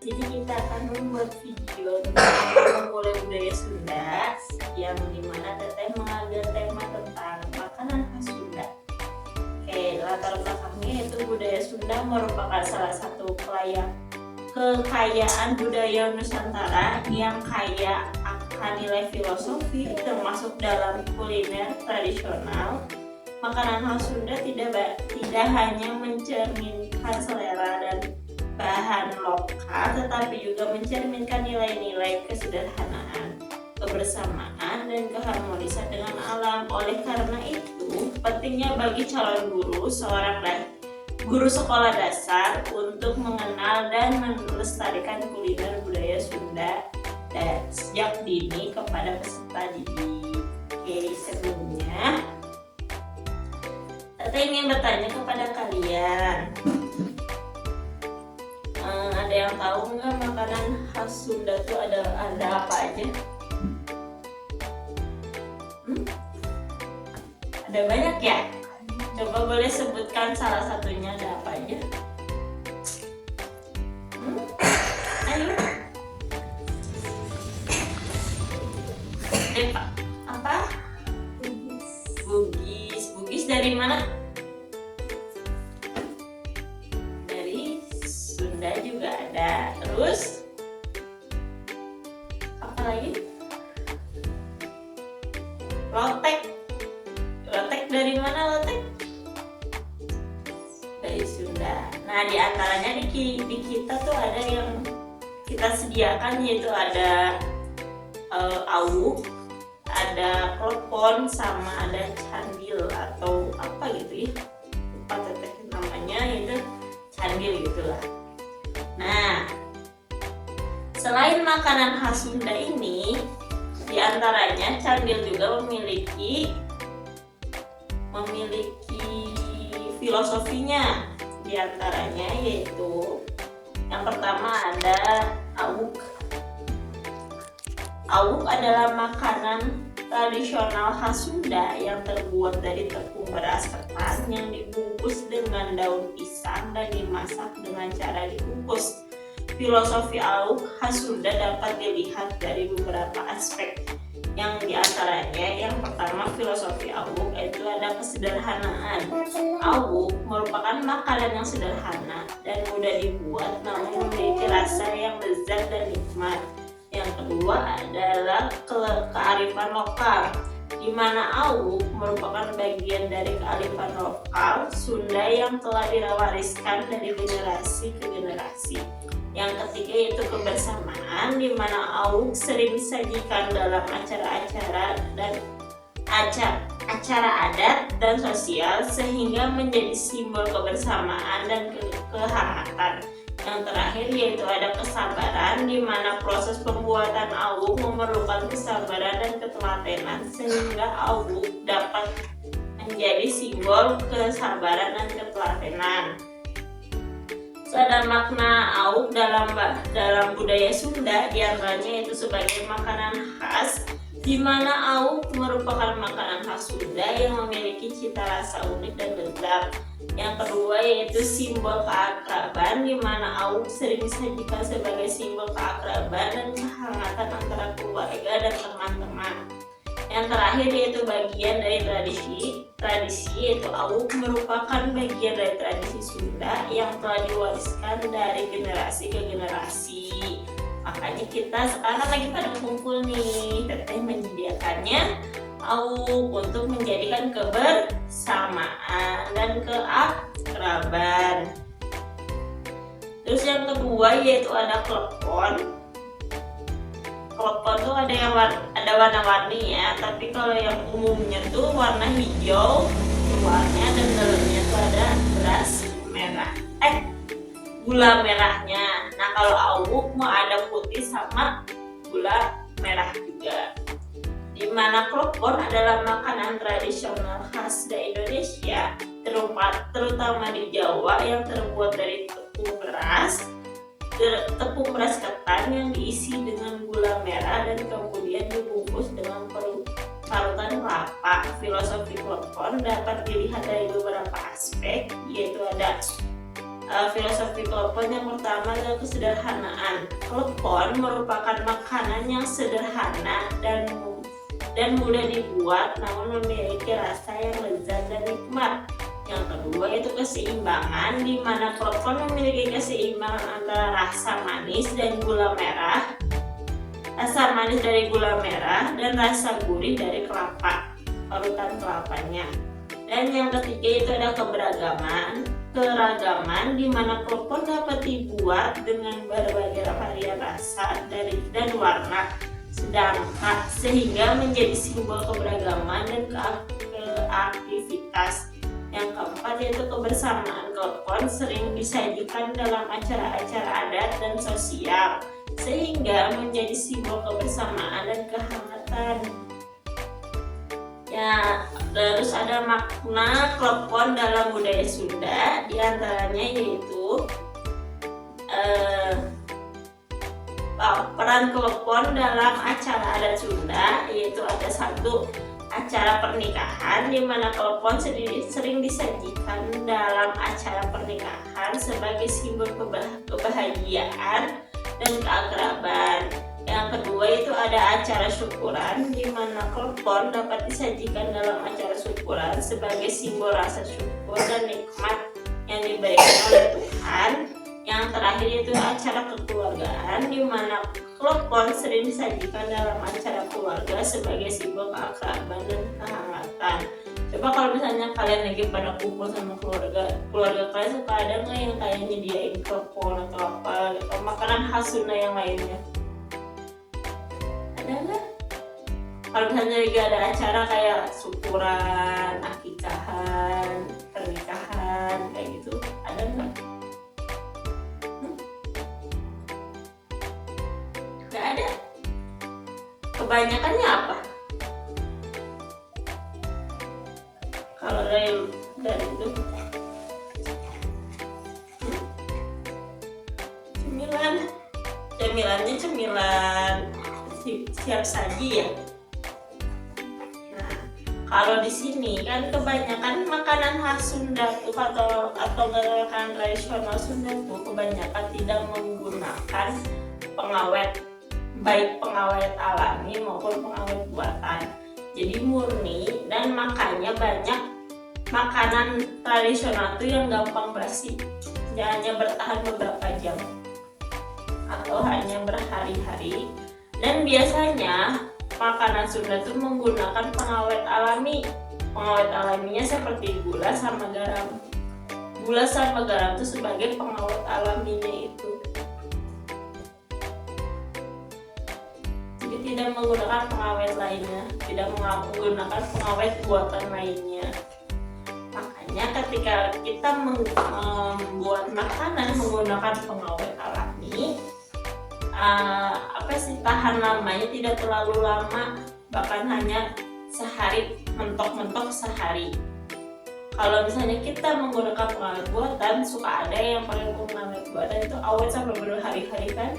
Jadi kita akan membuat video tentang memulai budaya Sunda yang dimana Teteh mengambil tema tentang makanan khas Sunda. Oke, latar belakangnya itu budaya Sunda merupakan salah satu kekayaan budaya Nusantara yang kaya akan nilai filosofi termasuk dalam kuliner tradisional. Makanan khas Sunda tidak hanya mencerminkan selera dan bahan lokal, tetapi juga mencerminkan nilai-nilai kesederhanaan, kebersamaan, dan keharmonisan dengan alam. Oleh karena itu, pentingnya bagi calon guru guru sekolah dasar untuk mengenal dan melestarikan kuliner budaya Sunda dan sejak dini kepada peserta didik. Oke, sebelumnya saya ingin bertanya kepada kalian. Ada yang tahu nggak makanan khas Sunda tuh ada apa aja? Ada banyak ya? Coba boleh sebutkan salah satunya, ada apa aja? Ayo. Apa? Bugis. Bugis dari mana? Juga ada. Terus apa lagi? Lotek dari mana lotek? Dari Sunda. Nah, di antaranya di kita tuh ada yang kita sediakan, yaitu ada awuk, ada klepon, sama ada candil atau apa gitu ya, lupa Teteh namanya, itu candil gitulah. Nah, selain makanan khas Sunda ini, diantaranya candil juga memiliki filosofinya. Diantaranya yaitu yang pertama ada awuk. Awuk adalah makanan tradisional khas Sunda yang terbuat dari tepung beras ketan yang dibungkus dengan daun pisang dan dimasak dengan cara dikukus. Filosofi awuk khas Sunda dapat dilihat dari beberapa aspek, yang diantaranya yang pertama filosofi awuk itu ada kesederhanaan. Awuk merupakan makanan yang sederhana dan mudah dibuat namun memiliki rasa yang lezat dan nikmat. Yang kedua adalah kearifan lokal, di mana awuk merupakan bagian dari kearifan lokal Sunda yang telah diwariskan dari generasi ke generasi. Yang ketiga yaitu kebersamaan, di mana awuk sering disajikan dalam acara-acara adat dan sosial sehingga menjadi simbol kebersamaan dan kehangatan. Yang terakhir yaitu ada kesabaran, di mana proses pembuatan awuk memerlukan kesabaran dan ketelatenan sehingga awuk dapat menjadi simbol kesabaran dan ketelatenan. Ada makna awuk dalam budaya Sunda, diantaranya itu sebagai makanan khas, di mana awuk merupakan makanan khas Sunda yang memiliki cita rasa unik dan lezat. Yang kedua yaitu simbol keakraban, di mana awuk sering disajikan sebagai simbol keakraban dan kehangatan antara keluarga dan teman-teman. Yang terakhir yaitu bagian dari tradisi yaitu awuk merupakan bagian dari tradisi Sunda yang telah diwariskan dari generasi ke generasi. Makanya kita sekarang lagi pada kumpul nih, Teteh menyediakannya awuk untuk menjadikan kebersamaan dan keakraban. Terus yang kedua yaitu ada klepon. Klepon tuh ada warna-warni ya, tapi kalau yang umumnya tuh warna hijau luarnya dan dalamnya tuh ada gula merahnya. Nah, kalau awuk mau ada putih sama gula merah juga. Di mana klepon adalah makanan tradisional khas dari Indonesia, terutama di Jawa, yang terbuat dari tepung beras ketan yang diisi dengan gula merah dan kemudian dibungkus dengan parutan kelapa. Filosofi klepon dapat dilihat dari beberapa aspek, yaitu ada Filosofi klepon yang pertama adalah kesederhanaan. Klepon merupakan makanan yang sederhana dan mudah dibuat, namun memiliki rasa yang lezat dan nikmat. Yang kedua itu keseimbangan, di mana klepon memiliki keseimbangan antara rasa manis dan gula merah, rasa manis dari gula merah dan rasa gurih dari kelapa, parutan kelapanya. Dan yang ketiga itu ada keragaman, di mana klepon dapat dibuat dengan berbagai varian rasa dan warna, sehingga menjadi simbol keberagaman dan keaktivitas. Yang keempat yaitu kebersamaan. Klepon sering disajikan dalam acara-acara adat dan sosial, sehingga menjadi simbol kebersamaan dan kehangatan. Ya, terus ada makna klepon dalam budaya Sunda, diantaranya yaitu peran klepon dalam acara adat Sunda, yaitu ada satu, acara pernikahan, di mana klepon sering disajikan dalam acara pernikahan sebagai simbol kebahagiaan dan keakraban. Yang kedua itu ada acara syukuran, di mana klepon dapat disajikan dalam acara syukuran sebagai simbol rasa syukur dan nikmat yang diberikan oleh Tuhan. Yang terakhir itu acara kekeluargaan, di mana klepon sering disajikan dalam acara keluarga sebagai simbol keakraban dan kehangatan. Coba kalau misalnya kalian lagi pada kumpul sama keluarga kalian, suka ada nggak yang kayak nyediain klepon atau apa gitu, makanan khas Sunda yang lainnya? Ada nggak? Kalau misalnya lagi ada acara kayak syukuran, akikahan, pernikahan kayak gitu, ada nggak? Nggak ada. Kebanyakannya apa? Kalau dari itu cemilannya cemilan siap saji ya. Nah, kalau di sini kan kebanyakan makanan khas Sunda tuh atau makanan tradisional Sunda tuh kebanyakan tidak menggunakan pengawet, baik pengawet alami maupun pengawet buatan. Jadi murni, dan makanya banyak makanan tradisional tuh yang gampang basi, hanya bertahan beberapa jam atau hanya berhari-hari. Dan biasanya makanan Sunda tuh menggunakan pengawet alami. Pengawet alaminya seperti gula sama garam. Gula sama garam itu sebagai pengawet alaminya itu. Jadi tidak menggunakan pengawet lainnya, tidak menggunakan pengawet buatan lainnya. Makanya ketika kita membuat makanan menggunakan pengawet alami, tahan lamanya tidak terlalu lama, bahkan hanya sehari, mentok-mentok sehari. Kalau misalnya kita menggunakan pengawet buatan, suka ada yang pakai pengawet buatan itu awet sampai berhari-hari kan.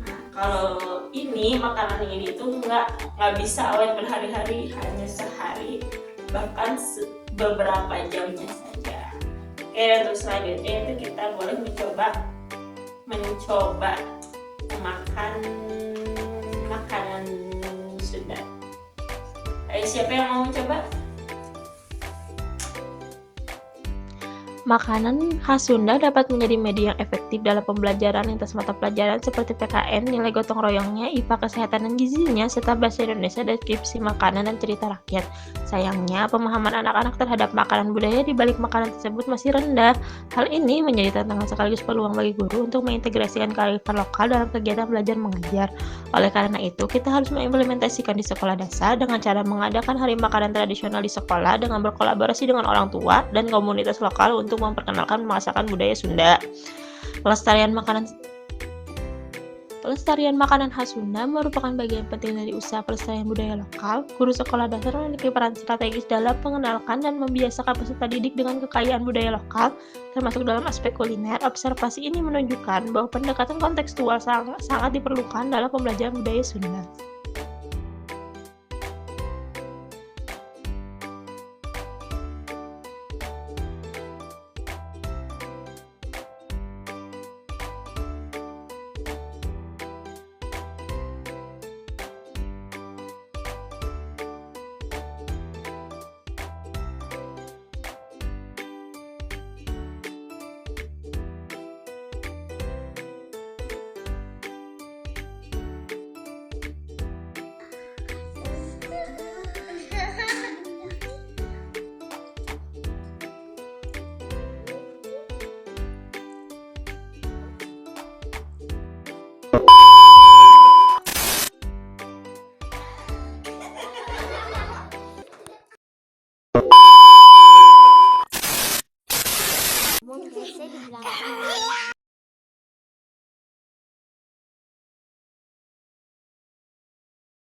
Nah, kalau ini makanan ini tuh nggak bisa awet berhari-hari, hanya sehari, bahkan beberapa jamnya saja. Oke, untuk selanjutnya itu kita boleh mencoba makan makanan Sunda. Siapa yang mau mencoba? Makanan khas Sunda dapat menjadi media yang efektif dalam pembelajaran lintas mata pelajaran seperti PKN, nilai gotong royongnya, IPA kesehatan dan gizinya, serta bahasa Indonesia, deskripsi makanan dan cerita rakyat. Sayangnya, pemahaman anak-anak terhadap makanan budaya di balik makanan tersebut masih rendah. Hal ini menjadi tantangan sekaligus peluang bagi guru untuk mengintegrasikan kearifan lokal dalam kegiatan belajar mengajar. Oleh karena itu, kita harus mengimplementasikan di sekolah dasar dengan cara mengadakan hari makanan tradisional di sekolah dengan berkolaborasi dengan orang tua dan komunitas lokal untuk memperkenalkan masakan budaya Sunda. Pelestarian makanan khas Sunda merupakan bagian penting dari usaha pelestarian budaya lokal. Guru sekolah dasar memiliki peran strategis dalam mengenalkan dan membiasakan peserta didik dengan kekayaan budaya lokal, termasuk dalam aspek kuliner. Observasi ini menunjukkan bahwa pendekatan kontekstual sangat diperlukan dalam pembelajaran budaya Sunda.